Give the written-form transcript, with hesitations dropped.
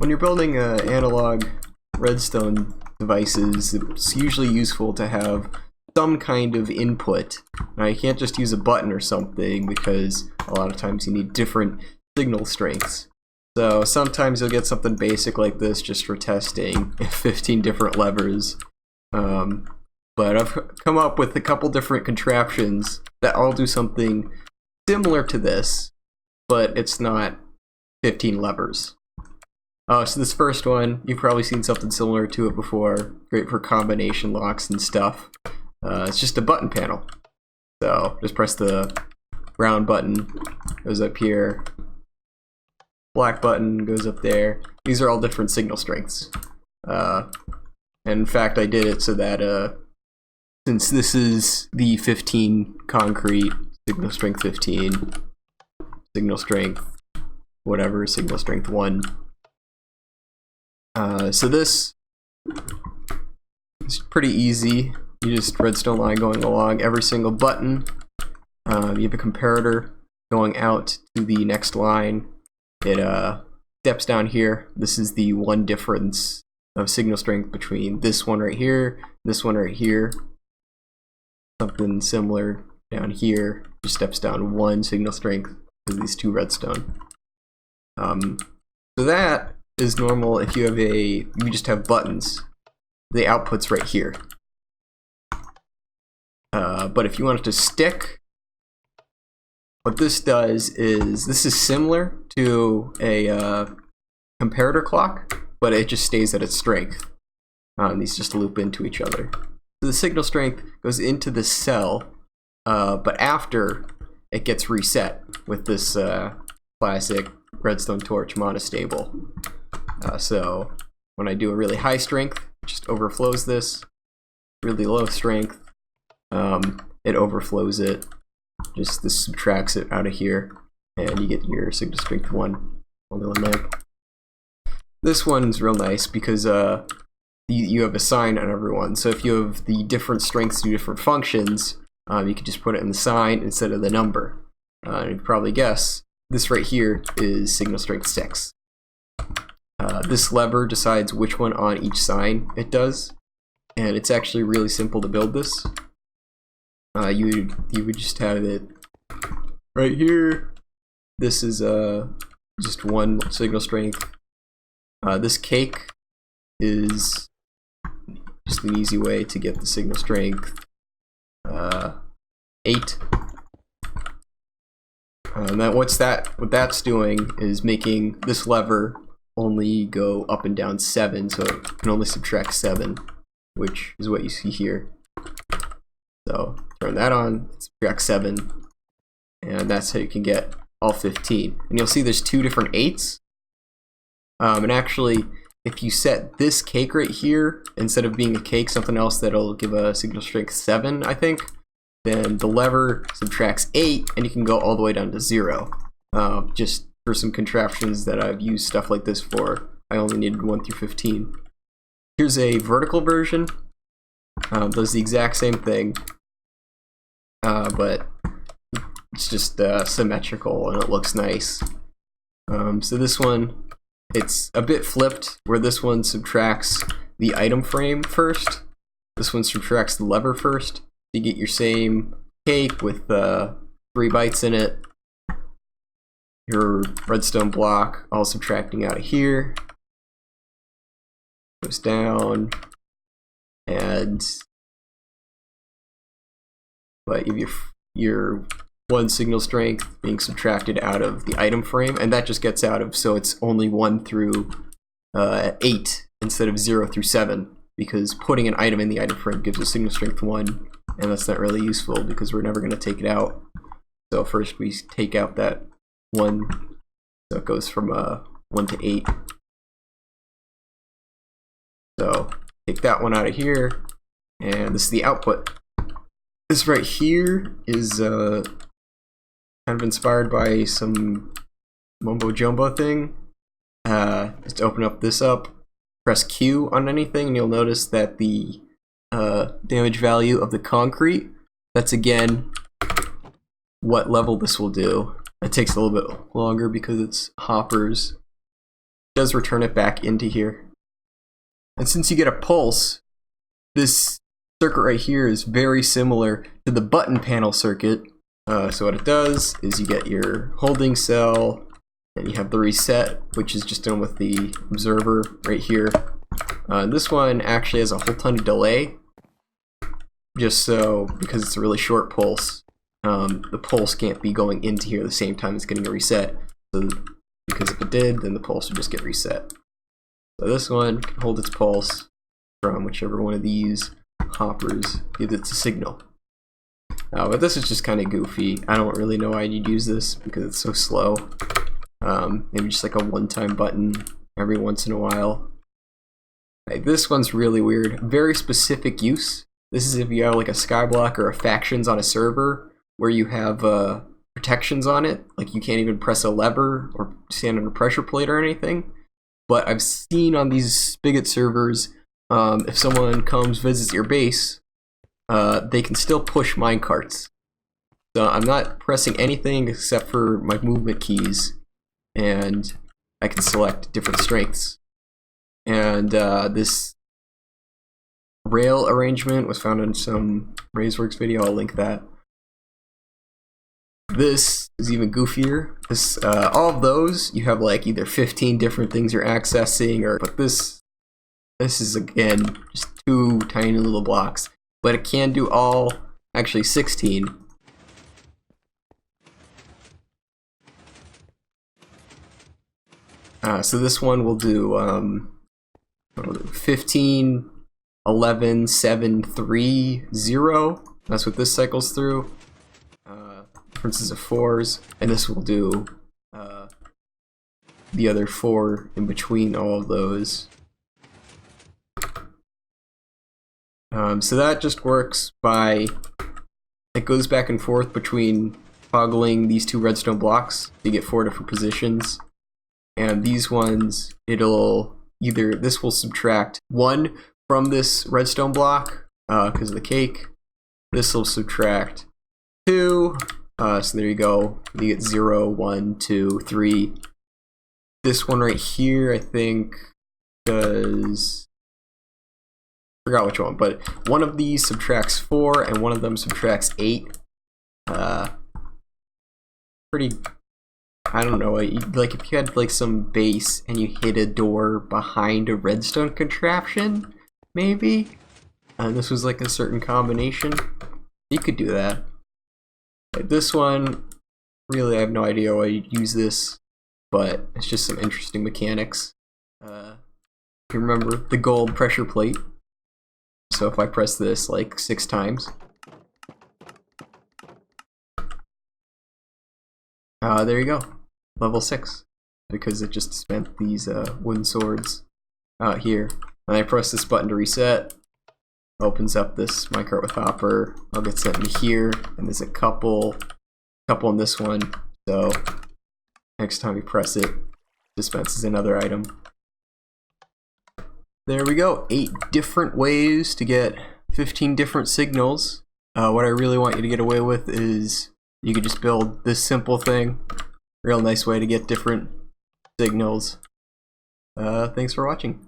when you're building analog redstone devices, it's usually useful to have some kind of input. Now you can't just use a button or something because a lot of times you need different signal strengths. So sometimes you'll get something basic like this just for testing, 15 different levers. But I've come up with a couple different contraptions that all do something similar to this, but it's not 15 levers. So this first one, you've probably seen something similar to it before. Great for combination locks and stuff. It's just a button panel. So just press the brown button, goes up here. Black button goes up there. These are all different signal strengths. And in fact, I did it so that since this is the 15 concrete, signal strength 15, signal strength whatever, signal strength 1. So this is pretty easy. You just redstone line going along every single button. You have a comparator going out to the next line. It steps down here. This is the one difference of signal strength between this one right here, this one right here. Something similar down here. Just steps down 1 signal strength of these 2 redstone. So that is normal if you have you just have buttons. The output's right here. But if you want it to stick, what this does is, this is similar to a comparator clock, but it just stays at its strength. These just loop into each other. So the signal strength goes into the cell, but after it gets reset with this classic redstone torch monostable. So when I do a really high strength, it just overflows this. Really low strength, it overflows it. Just this subtracts it out of here, and you get your signal strength 1. Only one leg. This one's real nice because you have a sign on everyone. So if you have the different strengths do different functions, you can just put it in the sign instead of the number. And you can probably guess this right here is signal strength 6. This lever decides which one on each sign it does, and it's actually really simple to build this. You would just have it right here. This is just 1 signal strength. This cake is just an easy way to get the signal strength 8. And what that's doing is making this lever only go up and down 7, so it can only subtract 7, which is what you see here. So turn that on, subtract 7, and that's how you can get all 15. And you'll see there's 2 different 8s. And actually, if you set this cake right here, instead of being a cake, something else that'll give a signal strength 7, I think, then the lever subtracts 8, and you can go all the way down to 0. Just for some contraptions that I've used stuff like this for, I only needed 1 through 15. Here's a vertical version. Does the exact same thing, but it's just symmetrical and it looks nice. So this one, it's a bit flipped, where this one subtracts the item frame first. This one subtracts the lever first. You get your same cake with 3 bites in it. Your redstone block all subtracting out of here. Goes down. But you have your 1 signal strength being subtracted out of the item frame, and that just gets out of, so it's only 1 through 8 instead of 0 through 7, because putting an item in the item frame gives a signal strength 1, and that's not really useful because we're never going to take it out. So first we take out that 1, so it goes from 1 to 8. So take that one out of here, and this is the output. This right here is kind of inspired by some mumbo jumbo thing. Just open up this up, press Q on anything, and you'll notice that the damage value of the concrete, that's again what level this will do. It takes a little bit longer because it's hoppers. does return it back into here. And since you get a pulse, this circuit right here is very similar to the button panel circuit. So what it does is you get your holding cell, and you have the reset, which is just done with the observer right here. This one actually has a whole ton of delay, just so, because it's a really short pulse, the pulse can't be going into here at the same time as getting a reset. So, because if it did, then the pulse would just get reset. So this one can hold its pulse from whichever one of these hoppers gives it a signal. But this is just kind of goofy. I don't really know why you'd use this because it's so slow. Maybe just like a one-time button every once in a while. This one's really weird. Very specific use. This is if you have like a skyblock or a factions on a server where you have protections on it. Like you can't even press a lever or stand on a pressure plate or anything. But I've seen on these Spigot servers, if someone comes visits your base, they can still push minecarts. So I'm not pressing anything except for my movement keys, and I can select different strengths. And this rail arrangement was found in some RaiseWorks video. I'll link that. This is even goofier. This, all of those, you have like either 15 different things you're accessing, but this is again just 2 tiny little blocks. But it can do all, actually 16. So this one will do 15, 11, 7, 3, 0. That's what this cycles through. Differences of 4s, and this will do the other 4 in between all of those. So that just works by, it goes back and forth between toggling these 2 redstone blocks to get 4 different positions. And these ones, it'll either, this will subtract 1 from this redstone block because of the cake. This will subtract 2. So there you go. You get 0, 1, 2, 3. This one right here, I think, does, forgot which one, but one of these subtracts 4 and one of them subtracts 8. Pretty, I don't know, like if you had like some base and you hid a door behind a redstone contraption, maybe, and this was like a certain combination, you could do that. But this one, really I have no idea why you'd use this, but it's just some interesting mechanics. If you remember the gold pressure plate, so if I press this like 6 times, there you go, level 6, because it just spent these wooden swords out here. And I press this button to reset, opens up this minecart with hopper. I'll get sent in here, and there's a couple in this one, so next time you press it, dispenses another item. There we go, 8 different ways to get 15 different signals. What I really want you to get away with is you could just build this simple thing. Real nice way to get different signals. Thanks for watching.